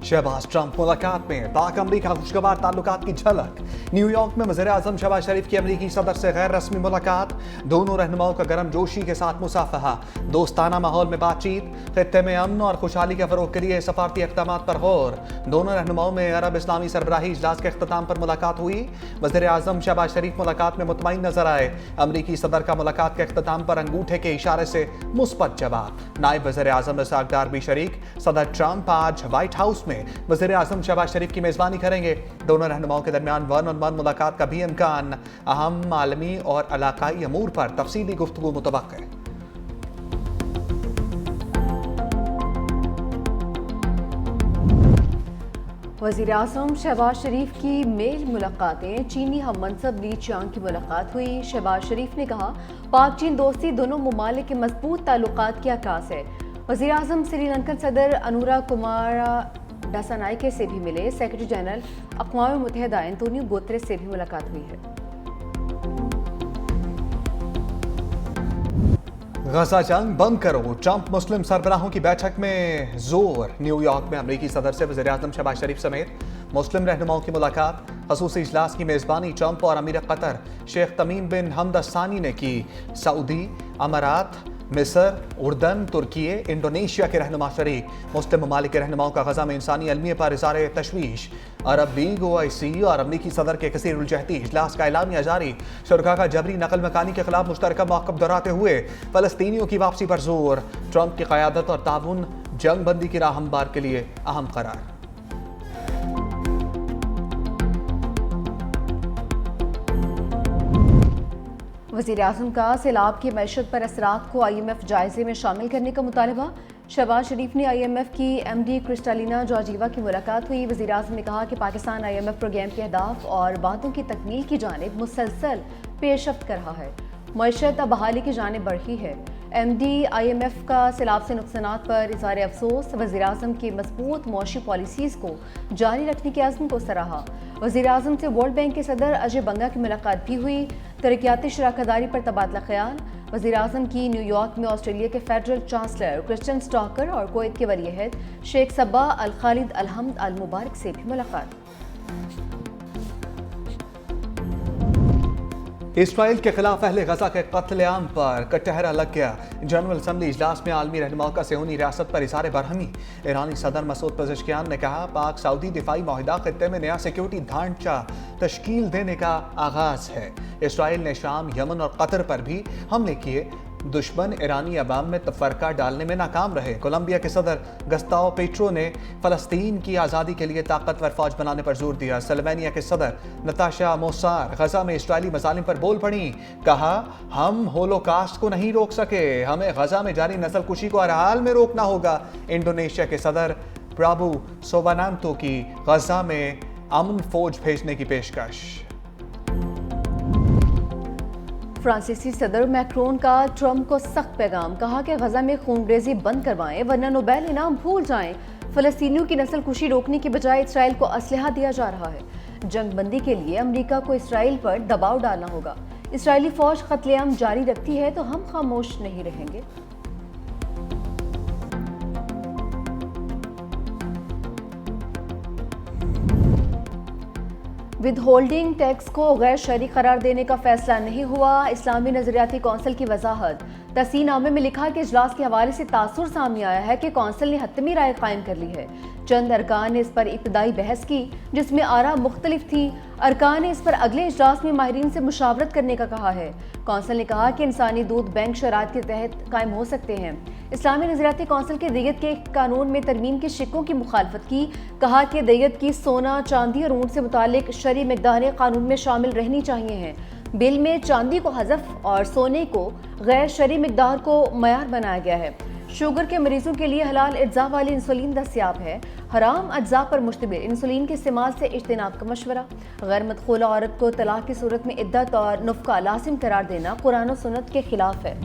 Shahbaz Trump मुलाकात में पाक अमरीका खुशगवार ताल्लुकात की झलक। न्यूयॉर्क में वज़ीर आज़म शहबाज शरीफ की अमरीकी सदर से गैर रस्मी मुलाकात। दोनों रहनुमाओं का गर्म जोशी के साथ मुसाफहा, दोस्ताना माहौल में बातचीत। खित्ते में अमन और खुशहाली के फरोग के लिए सफारती इक़दामात पर गौर। दोनों रहनुमाओं में अरब इस्लामी सरबराही इजलास के अख्ताम पर मुलाकात हुई। वज़ीर आज़म शहबाज शरीफ मुलाकात में मुतमईन नजर आए। अमरीकी सदर का मुलाकात के अख्ताम पर अंगूठे के इशारे से मुस्बत जवाब। नायब वज़ीर आज़म इसाक डार भी शरीक। सदर ट्रंप आज व्हाइट हाउस में वज़ीर आज़म शहबाज शरीफ की मेज़बानी करेंगे। दोनों रहनुमाओं के दरमियान वन ऑन वन मुलाकात का भी इम्कान। अहम आलमी और इलाकाई अमूर पर तफसीली गुफ्तगू मुतवक्किल। वज़ीर आज़म शहबाज शरीफ की मेल मुलाकातें। चीनी हम मनसब ली चियांग की मुलाकात हुई। शहबाज शरीफ ने कहा पाक चीन दोस्ती दोनों ममालिक के मजबूत ताल्लुकात की अक्कास है। वज़ीर आज़म श्रीलंकन सदर अनुरा कुमारा डासानाइके से भी मिले। सेक्रेटरी जनरल अक़वाम मुत्तहिदा एंटोनियो गुतेरेस से भी मुलाकात हुई है। गजा जंग बंद करो, ट्रंप मुस्लिम सरबराहों की बैठक में जोर। न्यूयॉर्क में अमरीकी सदर से वज़ीर आज़म शहबाज शरीफ समेत मुस्लिम रहनुमाओं की मुलाकात। ख़ुसूसी इजलास की मेज़बानी ट्रंप और अमीर कतर शेख तमीम बिन हमद अल-सानी ने की। सऊदी, अमारात, मिस्र, उर्दन, तुर्की, इंडोनेशिया के रहनुमा शरीक। मुस्लिम ममालिक के रहनुमाओं का गजा में इंसानी अलमिया पर इज़हार तशवीश। अरब लीग, OIC और अमरीकी सदर के कसीरुल-जहती इजलास का एलामिया जारी। शुरका का जबरी नकल मकानी के खिलाफ मुश्तरका मौक़िफ़ दोहराते हुए फ़लस्तीनियों की वापसी पर जोर। ट्रंप की क़यादत और ताउन जंग बंदी की राह हमवार के लिए अहम करार। वज़ीर आज़म का सैलाब की मैशत पर असरात को IMF जायजे में शामिल करने का मुतालबा। शहबाज शरीफ ने IMF की MD क्रिस्टालिना जॉर्जीवा की मुलाकात हुई। वज़ीर आज़म ने कहा कि पाकिस्तान IMF प्रोग्राम के अहदाफ और बातों की तकमील की जानिब मुसलसल पेशरफ्त कर रहा है। मईशत अब बहाली की जानिब बढ़ी है। MD IMF का सैलाब से नुकसानात पर इज़हार अफसोस। वज़ीर आज़म की मजबूत मौशी पॉलिसीज़ को जारी रखने की अज़्म को सराहा। वज़ीर आज़म से वर्ल्ड बैंक के सदर अजय बंगा की मुलाकात भी हुई। तरक्याती शराकतदारी पर तबादला ख्याल। वज़ीर आज़म की न्यूयॉर्क में ऑस्ट्रेलिया के फेडरल चांसलर क्रिस्टियन स्टॉकर और कुवैत के वली-अहद शेख सबा अल खालिद अल हमद अल मुबारक से भी मुलाकात। इसराइल के खिलाफ अहले गजा के कत्लेआम पर कटहरा लग गया। जनरल असम्बली इजलास में आलमी रहनुमाओं का सेहूनी रियासत पर इज़हार बरहमी। ईरानी सदर मसूद पेज़ेश्कियान ने कहा पाक सऊदी दिफाई माहिदा खित्ते में नया सिक्योरिटी ढांचा तश्कील देने का आगाज है। इसराइल ने शाम, यमन और कतर पर भी हमले किए। दुश्मन ईरानी अवाम में तफरका डालने में नाकाम रहे। कोलंबिया के सदर गस्ताओ पेट्रो ने फ़लस्तीन की आज़ादी के लिए ताकतवर फौज बनाने पर जोर दिया। सल्वेनिया के सदर नताशा मोसार गजा में इस्राइली मज़ालिम पर बोल पड़ी। कहा हम होलोकास्ट को नहीं रोक सके, हमें गजा में जारी नस्ल कुशी को हर हाल में रोकना होगा। इंडोनेशिया के सदर प्राबू सोबानांतो की गजा में अमन फौज भेजने की पेशकश। फ्रांसीसी सदर मैक्रोन का ट्रंप को सख्त पैगाम। कहा कि गजा में खूनरेजी बंद करवाएं वरना नोबेल इनाम भूल जाएं। फ़लस्तीनियों की नस्ल कुशी रोकने की बजाय इसराइल को असलहा दिया जा रहा है। जंग बंदी के लिए अमरीका को इसराइल पर दबाव डालना होगा। इसराइली फौज कत्लेआम जारी रखती है तो हम खामोश नहीं रहेंगे। विद होल्डिंग टैक्स को गैर शरई करार देने का फैसला नहीं हुआ। इस्लामी नजरियाती कौंसिल की वजाहत। तस्नीनामे में लिखा कि इजलास के हवाले से तासुर सामने आया है कि कौंसिल ने हतमी राय कायम कर ली है। चंद अरकान ने इस पर इब्तदाई बहस की जिसमें आरा मुख्तलिफ थी। अरकान ने इस पर अगले इजलास में माहिरीन से मुशावरत करने का कहा है। कौंसिल ने कहा कि इंसानी दूध बैंक शराइत के तहत कायम हो सकते हैं। इस्लामी नजरियाती कौंसिल के दैयत के कानून में तरमीम के शिक्कों की मुखालफत की। कहा कि दैयत की सोना, चांदी और ऊँट से मुतालिक शरई मिक़दारें कानून में शामिल रहनी चाहिए हैं। बिल में चांदी को हज़फ और सोने को गैर शरई मिक़दार को मयार बनाया गया है। शुगर के मरीजों के लिए हलाल अज्जा वाली इंसुलिन दस्तयाब है। हराम अज्जा पर मुश्तमिल इंसुलिन के इस्तेमाल से इज्तनाब का मशवरा। गैर मदखूला औरत को तलाक की सूरत में इद्दत और नुफ़का लाजिम करार देना कुरान और सुन्नत के खिलाफ है।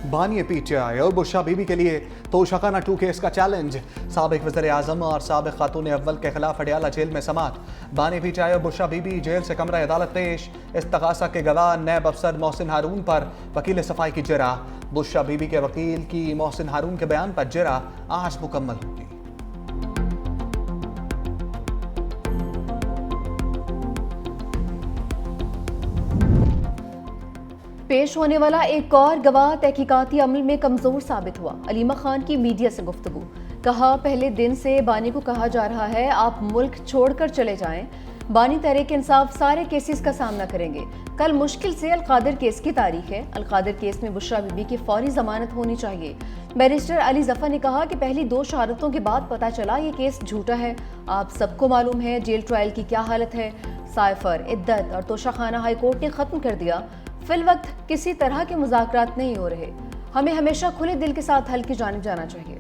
बानी PTI और बुशरा बीबी के लिए तोशाखाना 2 केस का चैलेंज। साबिक वज़ीर आज़म और साबिक खातून अव्वल के खिलाफ अडियाला जेल में समात। बानी PTI और बुशरा बीबी जेल से कमरा अदालत पेश। इस्तग़ासा के गवाह नैब अफसर मोहसिन हारून पर वकील सफाई की जरा। बुशरा बीबी के वकील की मोहसिन हारून के बयान पर जरा आज मुकम्मल होगी। पेश होने वाला एक और गवाह तहकीकाती अमल में कमजोर साबित हुआ। अलीमा खान की मीडिया से गुफ्तगू, कहा पहले दिन से बानी को कहा जा रहा है आप मुल्क छोड़कर चले जाएं। बानी तहरीक इंसाफ सारे केसेस का सामना करेंगे। कल मुश्किल से अलकादिर केस की तारीख है। अलकादिर केस में बुशरा बीबी की फौरी जमानत होनी चाहिए। बैरिस्टर अली जफर ने कहा कि पहली 2 शहादतों के बाद पता चला ये केस झूठा है। आप सबको मालूम है जेल ट्रायल की क्या हालत है। साइफर, इद्दत और तोशाखाना हाई कोर्ट ने खत्म कर दिया। फिल वक्त किसी तरह के मुज़ाकरात नहीं हो रहे। हमें हमेशा खुले दिल के साथ हल की जानिब जाना चाहिए।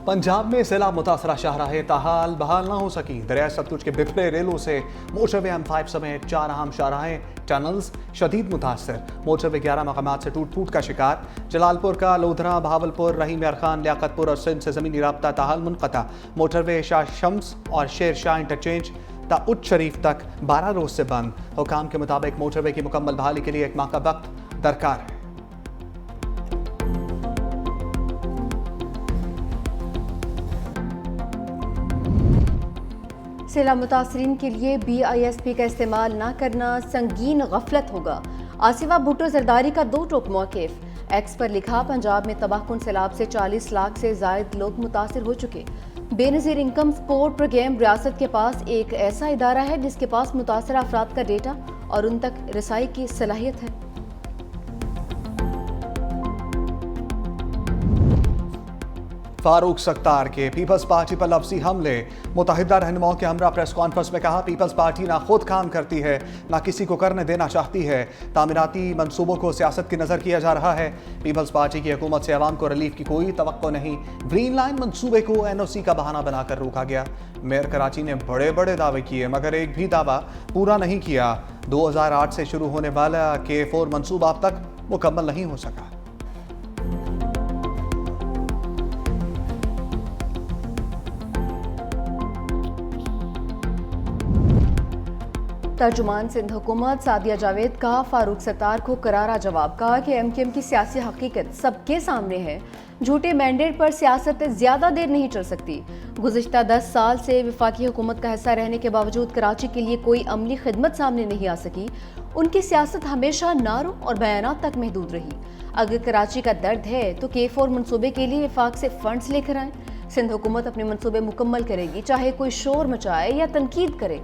पंजाब में सैलाब मुतासरा शाहराहें ताहाल बहाल न हो सकी। दरिया सतलुज के बिखरे रेलों से मोटरवे M5 समेत 4 अहम शाहराहें टनल्स शदीद मुतासर। मोटरवे 11 मकामात से टूट फूट का शिकार। जलालपुर का लोधरा, बहावलपुर, रहीम यार खान, लियाकतपुर और सिंध से ज़मीनी राब्ता ताहाल मुनक़ता। मोटरवे शाह शम्स और शेर शाह इंटरचेंज ता उच्च शरीफ तक 12 रोज से बंद। हुकाम के मुताबिक मोटरवे की मुकम्मल बहाली के लिए 1 माह का वक्त दरकार है। सैलाब मुतासरीन के लिए BISP का इस्तेमाल न करना संगीन गफलत होगा। आसिफा भुट्टो जरदारी का 2 टोक मौक़िफ़। एक्स पर लिखा पंजाब में तबाहकुन सैलाब से 40 लाख से ज़ायद लोग मुतासिर हो चुके। बेनज़ीर इनकम सपोर्ट प्रोग्राम रियासत के पास एक ऐसा इदारा है जिसके पास मुतासर अफराद का डेटा और उन तक रसाई की सलाहियत है। फारूक सत्तार के पीपल्स पार्टी पर लफ्जी हमले। मुत्तहिदा रहनुमाओं के हमरा प्रेस कॉन्फ्रेंस में कहा पीपल्स पार्टी ना खुद काम करती है ना किसी को करने देना चाहती है। तामीराती मंसूबों को सियासत की नज़र किया जा रहा है। पीपल्स पार्टी की हुकूमत से अवाम को रिलीफ की कोई तवक्को नहीं। ग्रीन लाइन मंसूबे को NOC का बहाना बनाकर रोका गया। मेयर कराची ने बड़े बड़े दावे किए मगर एक भी दावा पूरा नहीं किया। 2008 से शुरू होने वाला K4 मंसूबा अब तक मुकम्मल नहीं हो सका। तर्जुमान सिंध हुकूमत सादिया जावेद का फारूक सत्तार को करारा जवाब। कहा कि MKM की सियासी हकीकत सबके सामने है। झूठे मैंडेट पर सियासत ज़्यादा देर नहीं चल सकती। गुज़िश्ता 10 साल से वफाकी हुकूमत का हिस्सा रहने के बावजूद कराची के लिए कोई अमली खिदमत सामने नहीं आ सकी। उनकी सियासत हमेशा नारों और बयानात तक महदूद रही। अगर कराची का दर्द है तो K4 मनसूबे के लिए वफाक से फंड्स लेकर आएँ। सिंध हुकूमत अपने मनसूबे मुकम्मल करेगी, चाहे कोई शोर मचाए या तनकीद करे।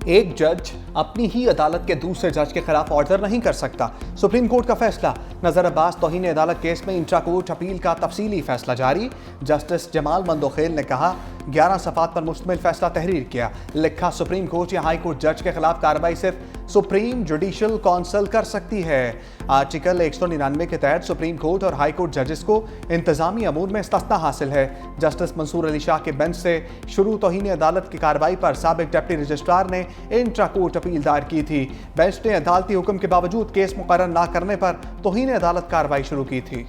एक जज अपनी ही अदालत के दूसरे जज के खिलाफ ऑर्डर नहीं कर सकता। सुप्रीम कोर्ट का फैसला। नजर अब्बास तौहीन अदालत केस में इंट्रा कोर्ट अपील का तफसीली फैसला जारी। जस्टिस जमाल मंदोखेल ने कहा 11 सफ़ात पर मुश्तमिल फैसला तहरीर किया। लिखा सुप्रीम कोर्ट या हाई कोर्ट जज के खिलाफ कार्रवाई सिर्फ सुप्रीम जुडिशल काउंसिल कर सकती है। आर्टिकल 199 के तहत सुप्रीम कोर्ट और हाई कोर्ट जजेस को इंतजामी अमूर में इस्तिस्ना हासिल है। जस्टिस मंसूर अली शाह के बेंच से शुरू तौहीन अदालत की कार्रवाई पर साबिक डिप्टी रजिस्ट्रार ने इंट्रा कोर्ट अपील दायर की थी। बेंच ने अदालती हुक्म के बावजूद केस मुकर्रर न करने पर तौहीन अदालत कार्रवाई शुरू की थी।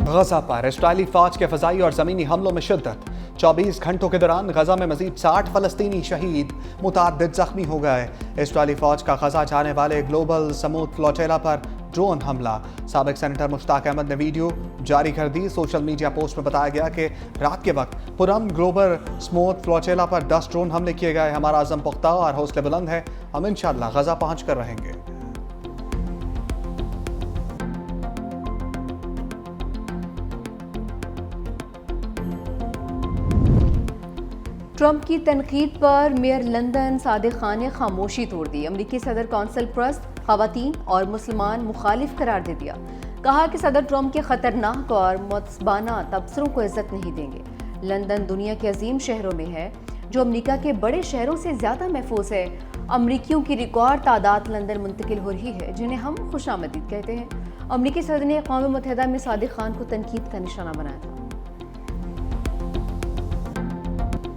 गजा पर इस्राइली फौज के फजाई और जमीनी हमलों में शिद्दत। 24 घंटों के दौरान गजा में मजीद 60 फलस्तीनी शहीद, मुतअद्दिद जख्मी हो गए। इस्राइली फौज का गजा जाने वाले ग्लोबल समूथ फ्लोटेला पर ड्रोन हमला। साबिक सेनेटर मुश्ताक अहमद ने वीडियो जारी कर दी। सोशल मीडिया पोस्ट में बताया गया कि रात के वक्त पुरम ग्लोबल स्मूथ फ्लोटेला पर 10 ड्रोन हमले किए गए। हमारा अज़म पुख्ता और हौसले बुलंद है। हम इंशाअल्लाह गजा पहुंच कर रहेंगे। ट्रंप की तनकीद पर मेयर लंदन सादिक खान ने खामोशी तोड़ दी। अमरीकी सदर कौंसिल प्रस्त ख़वातीन और मुसलमान मुखालिफ करार दे दिया। कहा कि सदर ट्रंप के ख़तरनाक और मुतज़बाना तबसरों को इज्जत नहीं देंगे। लंदन दुनिया के अजीम शहरों में है जो अमरीका के बड़े शहरों से ज़्यादा महफूज है। अमरीकियों की रिकॉर्ड तादाद लंदन मुंतकिल हो रही है जिन्हें हम खुशामदीद कहते हैं। अमरीकी सदर ने अक़वाम मुत्तहिदा में सादिक खान को तनकीद का निशाना बनाया था।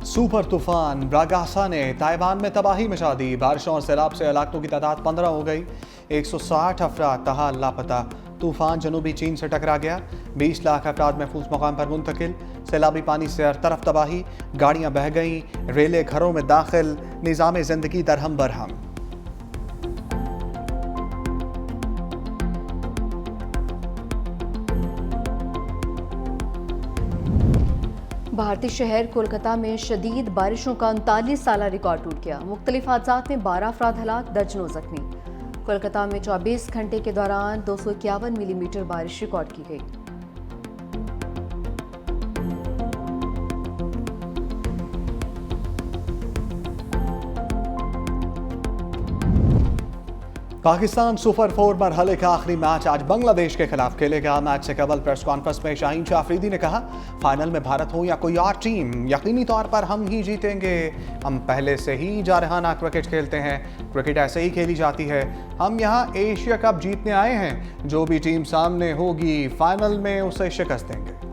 सुपर तूफान ब्रागासा ने ताइवान में तबाही मचा दी। बारिशों और सैलाब से हलाकतों की तादाद 15 हो गई। 160 अफराद ताहाल लापता। तूफान जनूबी चीन से टकरा गया। 20 लाख अफराद महफूज मकाम पर मुंतकिल। सैलाबी पानी से हर तरफ तबाही। गाड़ियां बह गईं, रेलें घरों में दाखिल। निज़ाम ज़िंदगी दरहम बरहम। بھارتی شہر کولکتہ میں شدید بارشوں کا 39 سالہ ریکارڈ ٹوٹ گیا. مختلف حادثات میں 12 افراد ہلاک، درجنوں زخمی. کولکتہ میں 24 گھنٹے کے دوران 251 ملی میٹر بارش ریکارڈ کی گئی. پاکستان سپر 4 مرحلے کا آخری میچ آج بنگلہ دیش کے خلاف کھیلے گا. میچ سے قبل پریس کانفرنس میں شاہین شاہ آفریدی نے کہا، فائنل میں بھارت ہو یا کوئی اور ٹیم، یقینی طور پر ہم ہی جیتیں گے. ہم پہلے سے ہی جارحانہ کرکٹ کھیلتے ہیں، کرکٹ ایسے ہی کھیلی جاتی ہے. ہم یہاں ایشیا کپ جیتنے آئے ہیں، جو بھی ٹیم سامنے ہوگی فائنل میں اسے شکست دیں گے.